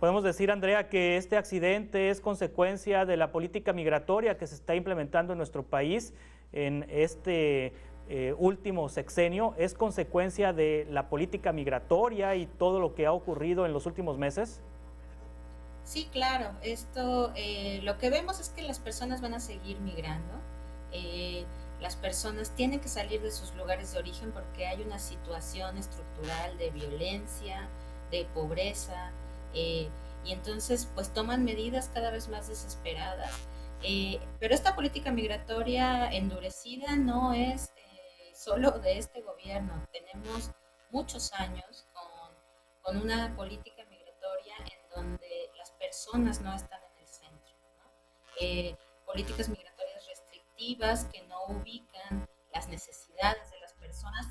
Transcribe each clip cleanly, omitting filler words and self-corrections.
Podemos decir, Andrea, que este accidente es consecuencia de la política migratoria que se está implementando en nuestro país en este último sexenio. ¿Es consecuencia de la política migratoria y todo lo que ha ocurrido en los últimos meses? Sí, claro, esto lo que vemos es que las personas van a seguir migrando. Las personas tienen que salir de sus lugares de origen porque hay una situación estructural de violencia, de pobreza, eh, y entonces pues toman medidas cada vez más desesperadas. Pero esta política migratoria endurecida no es solo de este gobierno. Tenemos muchos años con una política migratoria en donde las personas no están en el centro, ¿no? Políticas migratorias restrictivas que no ubican las necesidades de las personas,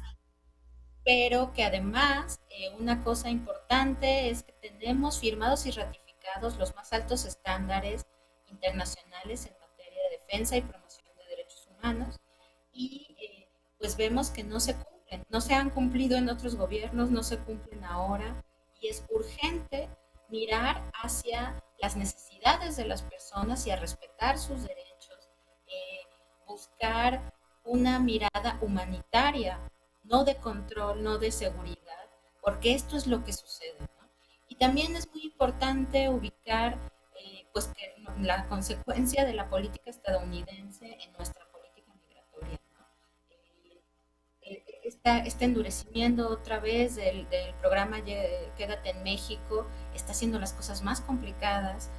pero que además una cosa importante es que tenemos firmados y ratificados los más altos estándares internacionales en materia de defensa y promoción de derechos humanos y pues vemos que no se cumplen, no se han cumplido en otros gobiernos, no se cumplen ahora y es urgente mirar hacia las necesidades de las personas y a respetar sus derechos, buscar una mirada humanitaria, no de control, no de seguridad, porque esto es lo que sucede, ¿no? Y también es muy importante ubicar pues que la consecuencia de la política estadounidense en nuestra política migratoria, ¿no? Este endurecimiento otra vez del programa Quédate en México está haciendo las cosas más complicadas.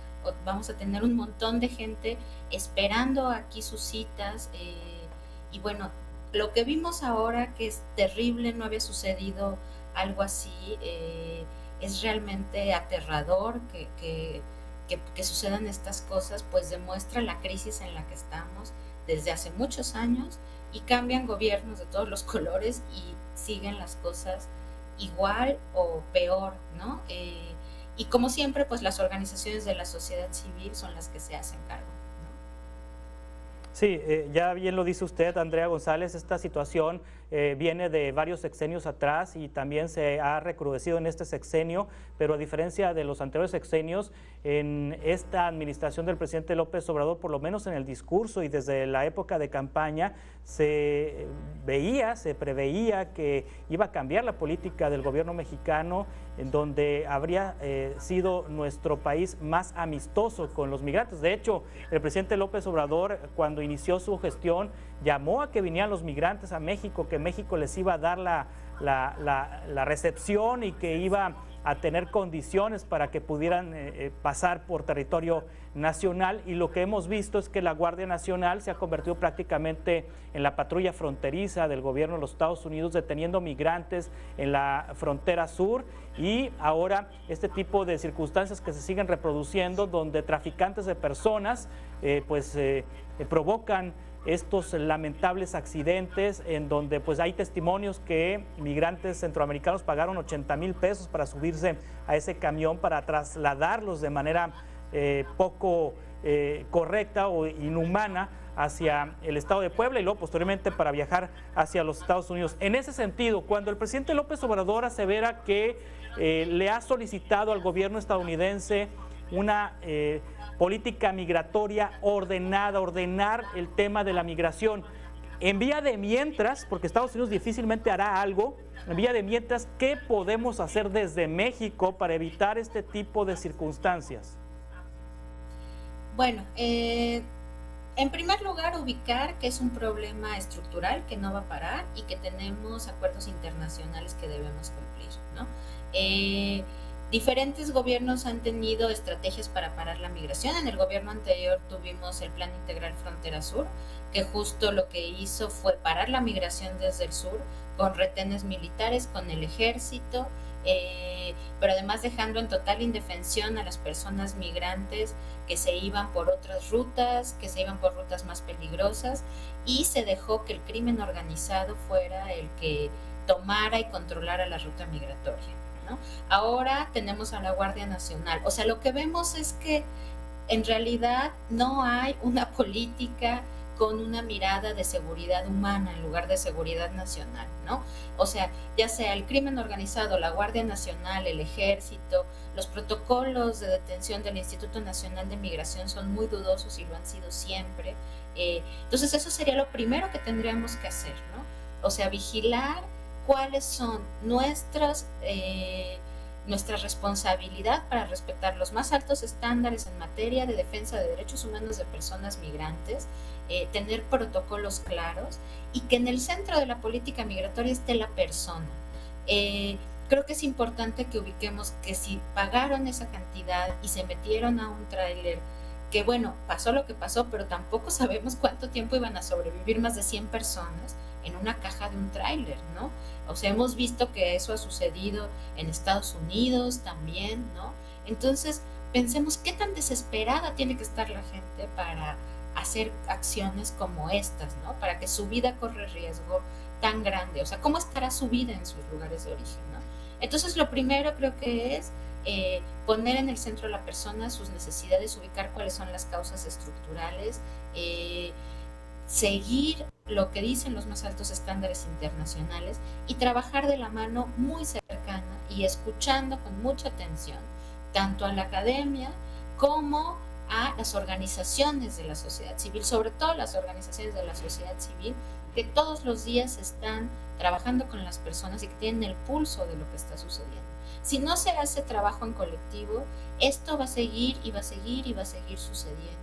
Vamos a tener un montón de gente esperando aquí sus citas y bueno, lo que vimos ahora que es terrible, no había sucedido algo así, es realmente aterrador que sucedan estas cosas, pues demuestra la crisis en la que estamos desde hace muchos años y cambian gobiernos de todos los colores y siguen las cosas igual o peor, ¿no? Y como siempre, pues las organizaciones de la sociedad civil son las que se hacen cargo. Sí, ya bien lo dice usted, Andrea González, esta situación viene de varios sexenios atrás y también se ha recrudecido en este sexenio, pero a diferencia de los anteriores sexenios, en esta administración del presidente López Obrador, por lo menos en el discurso y desde la época de campaña, se veía, se preveía que iba a cambiar la política del gobierno mexicano, en donde habría sido nuestro país más amistoso con los migrantes. De hecho, el presidente López Obrador, cuando inició su gestión, llamó a que vinieran los migrantes a México, que México les iba a dar la recepción y que iba a tener condiciones para que pudieran pasar por territorio nacional, y lo que hemos visto es que la Guardia Nacional se ha convertido prácticamente en la patrulla fronteriza del gobierno de los Estados Unidos, deteniendo migrantes en la frontera sur, y ahora este tipo de circunstancias que se siguen reproduciendo donde traficantes de personas provocan estos lamentables accidentes en donde pues hay testimonios que migrantes centroamericanos pagaron 80,000 pesos para subirse a ese camión para trasladarlos de manera poco correcta o inhumana hacia el estado de Puebla y luego posteriormente para viajar hacia los Estados Unidos. En ese sentido, cuando el presidente López Obrador asevera que le ha solicitado al gobierno estadounidense una política migratoria ordenada, ordenar el tema de la migración. En vía de mientras, porque Estados Unidos difícilmente hará algo, en vía de mientras, ¿qué podemos hacer desde México para evitar este tipo de circunstancias? Bueno, en primer lugar, ubicar que es un problema estructural que no va a parar y que tenemos acuerdos internacionales que debemos cumplir, ¿no? Diferentes gobiernos han tenido estrategias para parar la migración. En el gobierno anterior tuvimos el Plan Integral Frontera Sur, que justo lo que hizo fue parar la migración desde el sur con retenes militares, con el ejército, pero además dejando en total indefensión a las personas migrantes que se iban por otras rutas, que se iban por rutas más peligrosas, y se dejó que el crimen organizado fuera el que tomara y controlara la ruta migratoria, ¿no? Ahora tenemos a la Guardia Nacional. O sea, lo que vemos es que en realidad no hay una política con una mirada de seguridad humana en lugar de seguridad nacional, ¿no? O sea, ya sea el crimen organizado, la Guardia Nacional, el Ejército, los protocolos de detención del Instituto Nacional de Migración son muy dudosos y lo han sido siempre. Entonces eso sería lo primero que tendríamos que hacer, ¿no? O sea, vigilar cuáles son nuestra responsabilidad para respetar los más altos estándares en materia de defensa de derechos humanos de personas migrantes, tener protocolos claros y que en el centro de la política migratoria esté la persona. Creo que es importante que ubiquemos que si pagaron esa cantidad y se metieron a un tráiler, que bueno, pasó lo que pasó, pero tampoco sabemos cuánto tiempo iban a sobrevivir más de 100 personas en una caja de un tráiler, ¿no? O sea, hemos visto que eso ha sucedido en Estados Unidos también, ¿no? Entonces, pensemos qué tan desesperada tiene que estar la gente para hacer acciones como estas, ¿no? Para que su vida corre riesgo tan grande. O sea, ¿cómo estará su vida en sus lugares de origen, ¿no? Entonces, lo primero creo que es poner en el centro a la persona sus necesidades, ubicar cuáles son las causas estructurales, seguir lo que dicen los más altos estándares internacionales y trabajar de la mano muy cercana y escuchando con mucha atención tanto a la academia como a las organizaciones de la sociedad civil, sobre todo las organizaciones de la sociedad civil que todos los días están trabajando con las personas y que tienen el pulso de lo que está sucediendo. Si no se hace trabajo en colectivo, esto va a seguir y va a seguir y va a seguir sucediendo,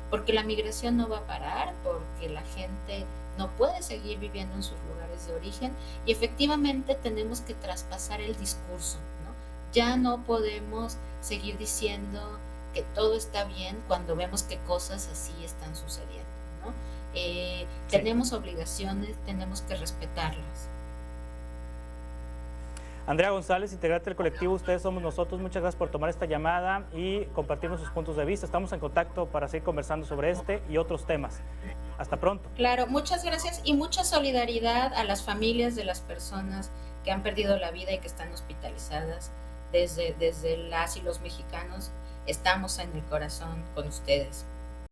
porque la migración no va a parar, porque la gente no puede seguir viviendo en sus lugares de origen y efectivamente tenemos que traspasar el discurso, ¿no? Ya no podemos seguir diciendo que todo está bien cuando vemos que cosas así están sucediendo, ¿no? Sí. Tenemos obligaciones, tenemos que respetarlas. Andrea González, integrante del colectivo Ustedes Somos Nosotros, muchas gracias por tomar esta llamada y compartirnos sus puntos de vista. Estamos en contacto para seguir conversando sobre este y otros temas. Hasta pronto. Claro, muchas gracias y mucha solidaridad a las familias de las personas que han perdido la vida y que están hospitalizadas. Desde las y los mexicanos estamos en el corazón con ustedes.